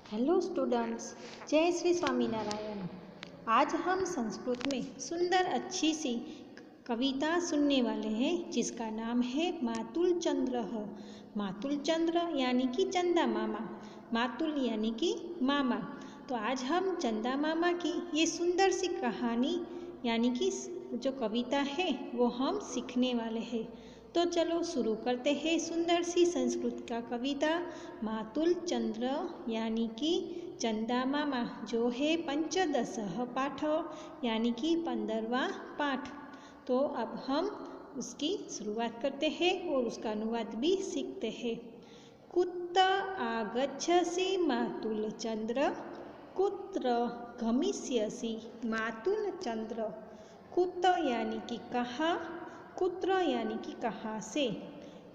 Hello students, जय श्री स्वामीनारायण। आज हम संस्कृत में सुंदर अच्छी सी कविता सुनने वाले हैं जिसका नाम है मातुल चंद्र। मातुल चंद्र यानी कि चंदा मामा, मातुल यानी कि मामा। तो आज हम चंदा मामा की ये सुंदर सी कहानी यानी कि जो कविता है वो हम सीखने वाले हैं। तो चलो शुरू करते हैं सुंदर सी संस्कृत का कविता मातुल चंद्र यानी कि चंदा मामा, जो है पंचदशः पाठ यानी कि 15वां पाठ। तो अब हम उसकी शुरुआत करते हैं और उसका अनुवाद भी सीखते हैं। कुत्र आगच्छसि मातुल चंद्र, कुत्र गमिष्यसि मातुल चंद्र। कुत्र यानी कि कहाँ, कुत्र यानी कि कहाँ से।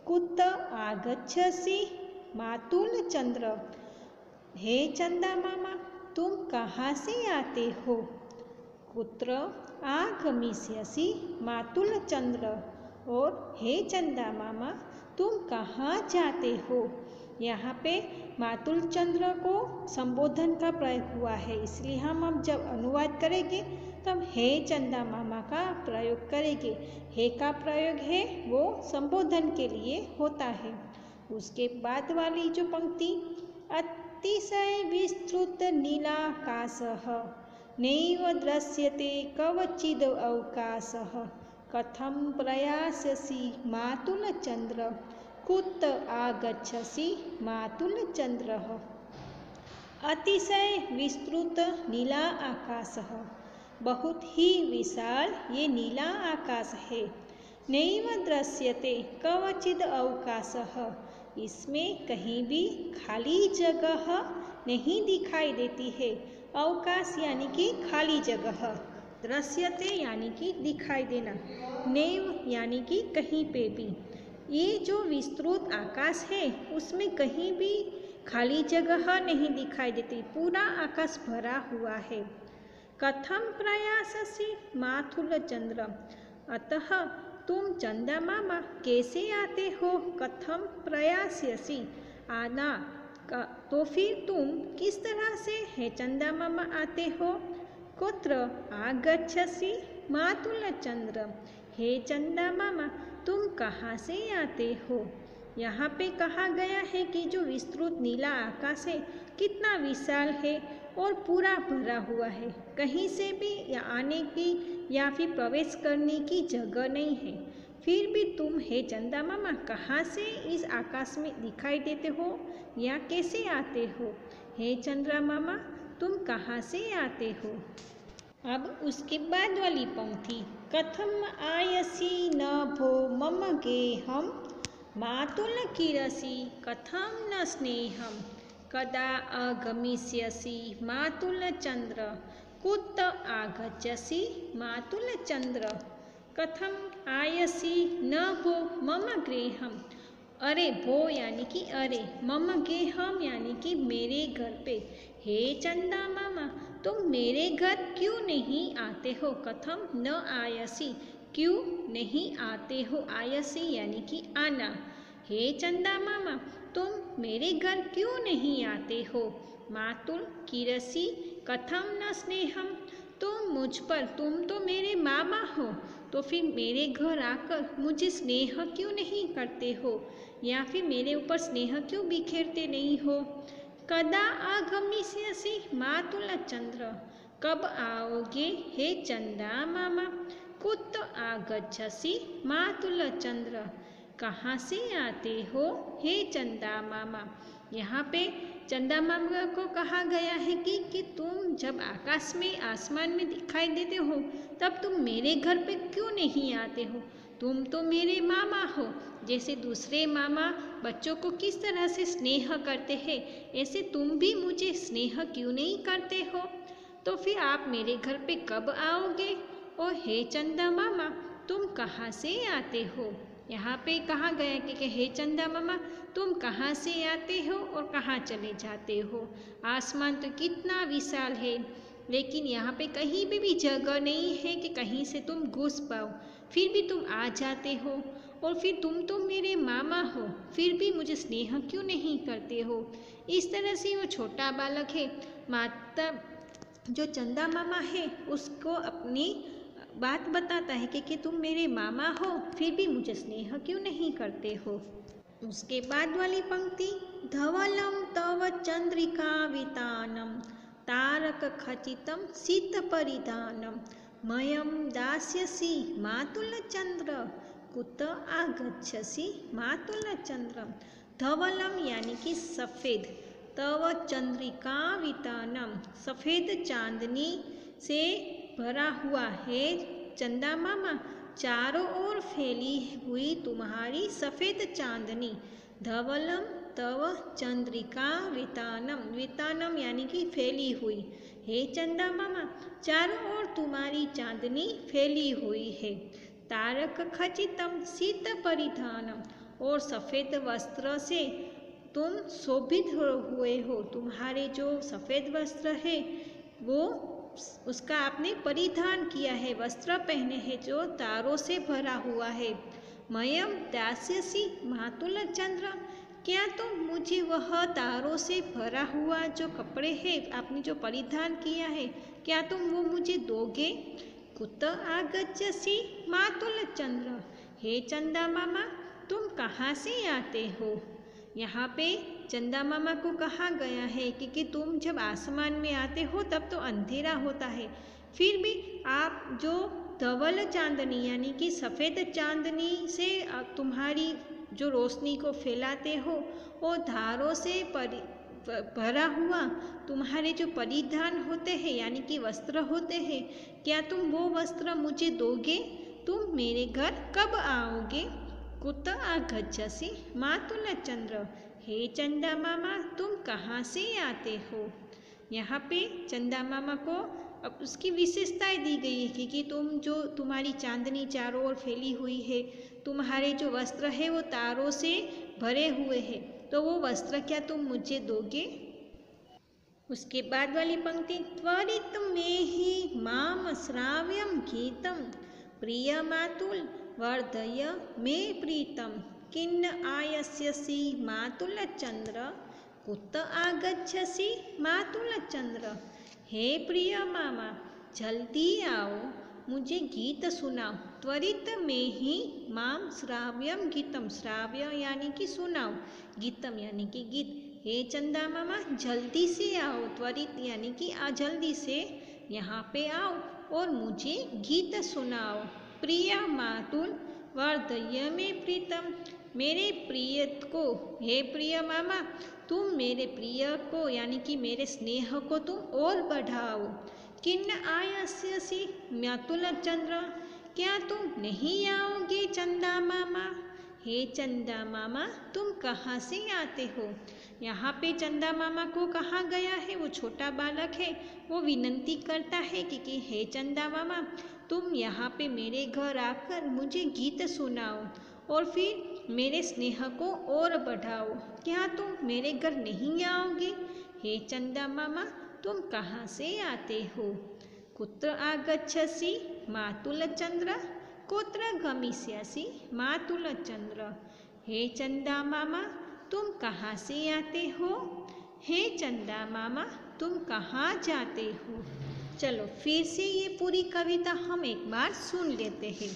कुत्र आगच्छसि मातुल चंद्र, हे चंदा मामा तुम कहाँ से आते हो। कुत्र आगमिष्यसि मातुल चंद्र, और हे चंदा मामा तुम कहाँ जाते हो। यहाँ पे मातुल चंद्र को संबोधन का प्रयोग हुआ है, इसलिए हम अब जब अनुवाद करेंगे तब हे चंदा मामा का प्रयोग करेंगे। हे का प्रयोग है वो संबोधन के लिए होता है। उसके बाद वाली जो पंक्ति, अतिशय विस्तृत नीलाकाशः नैव दृश्यते कवचिद् अवकाशः, कथं प्रयास्यसि मातुल चंद्र, कुत्र आगच्छसि मातुल चंद्र। अतिशय विस्तृत नीला आकाशः, बहुत ही विशाल ये नीला आकाश है। नैव दृश्यते कवचिद् अवकाशः, इसमें कहीं भी खाली जगह नहीं दिखाई देती है। अवकाश यानी कि खाली जगह, दृश्यते यानी कि दिखाई देना, नैव यानी कि कहीं पे भी। ये जो विस्तृत आकाश है उसमें कहीं भी खाली जगह नहीं दिखाई देती, पूरा आकाश भरा हुआ है। कथम प्रयास्यसि मातुल चंद्र, अतः तुम चंदा मामा कैसे आते हो। कथम प्रयास्यसि आना, तो फिर तुम किस तरह से है चंदा मामा आते हो। कुत्र आगच्छसि मातुल चंद्र, हे चंदा मामा तुम कहाँ से आते हो। यहाँ पे कहा गया है कि जो विस्तृत नीला आकाश है कितना विशाल है और पूरा भरा हुआ है, कहीं से भी आने की या फिर प्रवेश करने की जगह नहीं है। फिर भी तुम हे चंदा मामा कहाँ से इस आकाश में दिखाई देते हो या कैसे आते हो। हे चंद्रा मामा तुम कहाँ से आते हो। अब उसके बाद वाली पंक्ति, कथम आयसि न भो मम गेहम मातुल किरसि कथम न स्नेहम, कदा आगमिष्यसि मातुल चंद्र, कुत्र आगच्छसि मातुल चंद्र। कथम आयसि न भो मम गृहम, अरे भो यानी कि अरे, मम गेहम यानी कि मेरे घर पे। हे चंदा मामा तुम मेरे घर क्यों नहीं आते हो। कथम न आयसि, क्यों नहीं आते हो। आयसि यानी कि आना। हे चंदा मामा तुम मेरे घर क्यों नहीं आते हो। मातुल किरसि कथम न स्नेहम, तुम मुझ पर, तुम तो मेरे मामा हो, तो फिर मेरे घर आकर मुझे स्नेह क्यों नहीं करते हो या फिर मेरे ऊपर स्नेह क्यों बिखेरते नहीं हो। कदा आगमिष्यसि मातुल चंद्र, कब आओगे हे चंदा मामा। कुत्र आगच्छसि मातुल चंद्र, कहाँ से आते हो हे चंदा मामा। यहाँ पे चंदा मामा को कहा गया है कि तुम जब आकाश में, आसमान में दिखाई देते हो तब तुम मेरे घर पे क्यों नहीं आते हो। तुम तो मेरे मामा हो, जैसे दूसरे मामा बच्चों को किस तरह से स्नेह करते हैं ऐसे तुम भी मुझे स्नेह क्यों नहीं करते हो। तो फिर आप मेरे घर पे कब आओगे। और हे चंदा मामा तुम कहाँ से आते हो। यहाँ पे कहा गया है कि हे चंदा मामा तुम कहाँ से आते हो और कहाँ चले जाते हो। आसमान तो कितना विशाल है, लेकिन यहाँ पे कहीं भी जगह नहीं है कि कहीं से तुम घुस पाओ, फिर भी तुम आ जाते हो। और फिर तुम तो मेरे मामा हो, फिर भी मुझे स्नेह क्यों नहीं करते हो। इस तरह से वो छोटा बालक है माता जो चंदा मामा है उसको अपनी बात बताता है कि तुम मेरे मामा हो फिर भी मुझे स्नेह क्यों नहीं करते हो। उसके बाद वाली पंक्ति धवलम तव चंद्रिकावितानम तारक खचितम शीत परिधानम मयम दास्यसि मातुलचंद्र कुत आगच्छसि मातुलचंद्र। धवलम यानी कि सफ़ेद, तव चंद्रिकावितानम सफ़ेद चांदनी से भरा हुआ है चंदा मामा, चारों ओर फैली हुई तुम्हारी सफ़ेद चांदनी। धवलम तव चंद्रिका वितानम, वितानम यानी कि फैली हुई, हे चंदा मामा चारों ओर तुम्हारी चांदनी फैली हुई है। तारक खचितम शीत परिधानम, और सफ़ेद वस्त्र से तुम शोभित हुए हो, तुम्हारे जो सफ़ेद वस्त्र है वो उसका आपने परिधान किया है, वस्त्र पहने हैं जो तारों से भरा हुआ है। मयम दास्यसि मातुलचंद्र, क्या तुम मुझे वह तारों से भरा हुआ जो कपड़े हैं आपने जो परिधान किया है क्या तुम वो मुझे दोगे। कुत आगच्छसि मातुलचंद्र, हे चंदा मामा तुम कहाँ से आते हो। यहाँ पे चंदा मामा को कहा गया है कि तुम जब आसमान में आते हो तब तो अंधेरा होता है, फिर भी आप जो धवल चांदनी यानी कि सफ़ेद चांदनी से तुम्हारी जो रोशनी को फैलाते हो, वो धारों से भरा हुआ तुम्हारे जो परिधान होते हैं यानी कि वस्त्र होते हैं, क्या तुम वो वस्त्र मुझे दोगे। तुम मेरे घर कब आओगे। कुत आगच्छसि मातुलचंद्र, हे चंदा मामा तुम कहाँ से आते हो। यहाँ पे चंदा मामा को अब उसकी विशेषताएं दी गई है कि तुम जो तुम्हारी चांदनी चारों ओर फैली हुई है, तुम्हारे जो वस्त्र है वो तारों से भरे हुए हैं, तो वो वस्त्र क्या तुम मुझे दोगे। उसके बाद वाली पंक्ति त्वरित में ही माम श्राव्यम गीतम प्रिय मातुल वर्धय मे प्रीतम किन्न आयस्यसि मातुलचंद्र कुत आगच्छसि मातुलचंद्र। हे प्रिय मामा जल्दी आओ मुझे गीत सुनाओ। त्वरित में ही माम श्राव्यम गीतम, श्राव्य यानी कि सुनाओ, गीतम यानी कि गीत। हे चंदा मामा जल्दी से आओ, त्वरित यानी कि जल्दी से यहाँ पे आओ और मुझे गीत सुनाओ। प्रिय मातुल वर्धय में प्रीतम, मेरे प्रिय को, हे प्रिय मामा तुम मेरे प्रिय को यानी कि मेरे स्नेह को तुम और बढ़ाओ। किन्न आयस्यसि मातुलचंद्र, क्या तुम नहीं आओगे चंदा मामा। हे चंदा मामा तुम कहाँ से आते हो। यहाँ पे चंदा मामा को कहा गया है, वो छोटा बालक है, वो विनती करता है कि हे चंदा मामा तुम यहाँ पे मेरे घर आकर मुझे गीत सुनाओ और फिर मेरे स्नेह को और बढ़ाओ। क्या तुम मेरे घर नहीं आओगे। हे चंदा मामा तुम कहाँ से आते हो। कुत्र आगच्छसि मातुलचंद्र कुत्र गमिष्यसि मातुलचंद्र, हे चंदा मामा तुम कहाँ से आते हो। हे चंदा मामा तुम कहाँ जाते हो। चलो फिर से ये पूरी कविता हम एक बार सुन लेते हैं।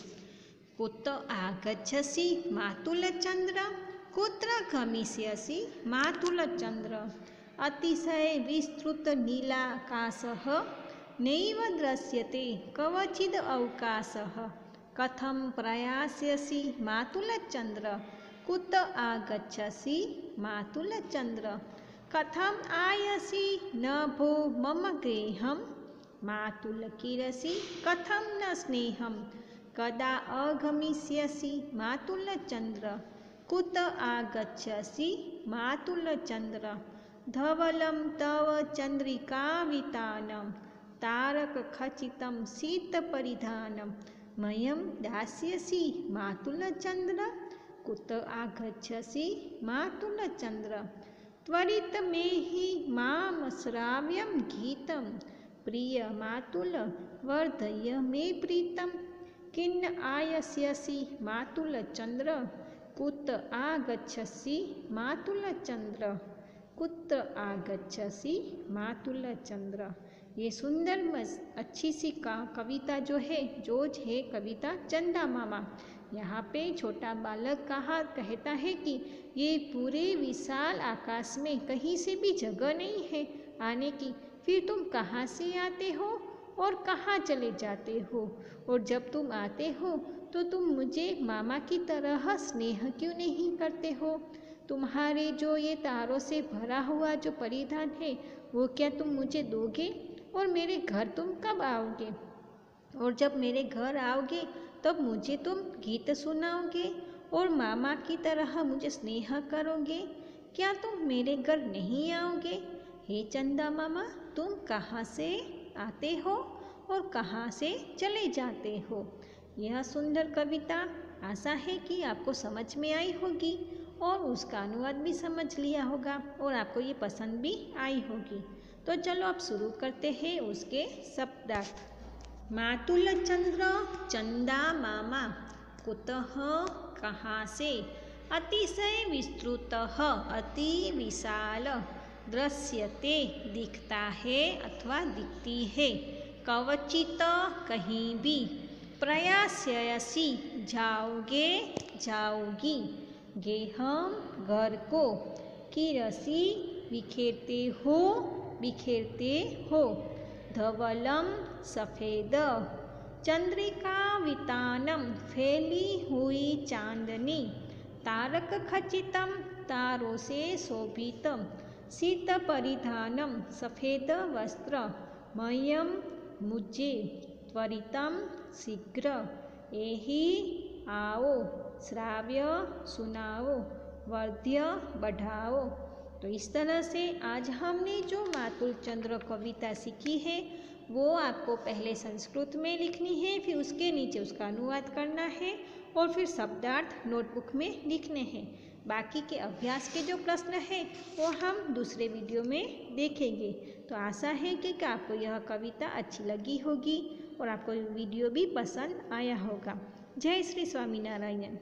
कुत आगच्छसि मातुलचंद्र कुत्र गमिष्यसि मातुलचंद्र, अतिशय विस्तृत नीलाकाशः नैव दृश्यते कवचिद् अवकाशः, कथं प्रयास्यसि मातुलचंद्र कुत आगच्छसि मातुलचंद्र, कथं आयसि न भो मम गृहं मातुलकीर्षि कथं न स्नेहं, कदा आगमिष्यसि मातुलचंद्र कुत आगच्छसि मातुलचंद्र। धवलं तव चंद्रिकावितानं तारकखचितं शीतपरिधानं मयं दास्यसि मातुलचंद्र कुत आगच्छसि मातुलचंद्र। त्वरित में ही माम श्राव्यं गीतं प्रिय मातुल वर्धय मे प्रीतम किन्न आयस्यसि मातुलचंद्र कुत आगच्छसि मातुलचंद्र। कुत्र आगच्छसि मातुलचंद्र। ये सुंदर अच्छी सी कविता जो है कविता चंदा मामा। यहाँ पे छोटा बालक कहता है कि ये पूरे विशाल आकाश में कहीं से भी जगह नहीं है आने की, फिर तुम कहाँ से आते हो और कहाँ चले जाते हो, और जब तुम आते हो तो तुम मुझे मामा की तरह स्नेह क्यों नहीं करते हो। तुम्हारे जो ये तारों से भरा हुआ जो परिधान है वो क्या तुम मुझे दोगे, और मेरे घर तुम कब आओगे, और जब मेरे घर आओगे तब मुझे तुम गीत सुनाओगे और मामा की तरह मुझे स्नेह करोगे। क्या तुम मेरे घर नहीं आओगे। हे चंदा मामा, तुम कहाँ से आते हो और कहाँ से चले जाते हो। यह सुंदर कविता आशा है कि आपको समझ में आई होगी और उसका अनुवाद भी समझ लिया होगा और आपको ये पसंद भी आई होगी। तो चलो अब शुरू करते हैं उसके शब्दार्थ। मातुलचंद्र चंदा मामा, कुतः कहाँ से, अतिशय विस्तृतः अति विशाल, दृश्यते दिखता है अथवा दिखती है, कवचित कहीं भी, प्रयास्यसि जाओगे जाओगी, गेहम घर को, किरसी बिखेरते हो, धवलम सफ़ेद, चंद्रिका वितानम फैली हुई चांदनी, तारक खचितम तारों से शोभितम, शीत परिधानम सफ़ेद वस्त्र, मह्यम मुझे, त्वरितम शीघ्र, एहि आओ, श्राव्य सुनाओ, वर्ध्य बढ़ाओ। तो इस तरह से आज हमने जो मातुलचंद्र कविता सीखी है वो आपको पहले संस्कृत में लिखनी है, फिर उसके नीचे उसका अनुवाद करना है और फिर शब्दार्थ नोटबुक में लिखने हैं। बाकी के अभ्यास के जो प्रश्न हैं वो हम दूसरे वीडियो में देखेंगे। तो आशा है कि आपको यह कविता अच्छी लगी होगी और आपको वीडियो भी पसंद आया होगा। जय श्री स्वामीनारायण।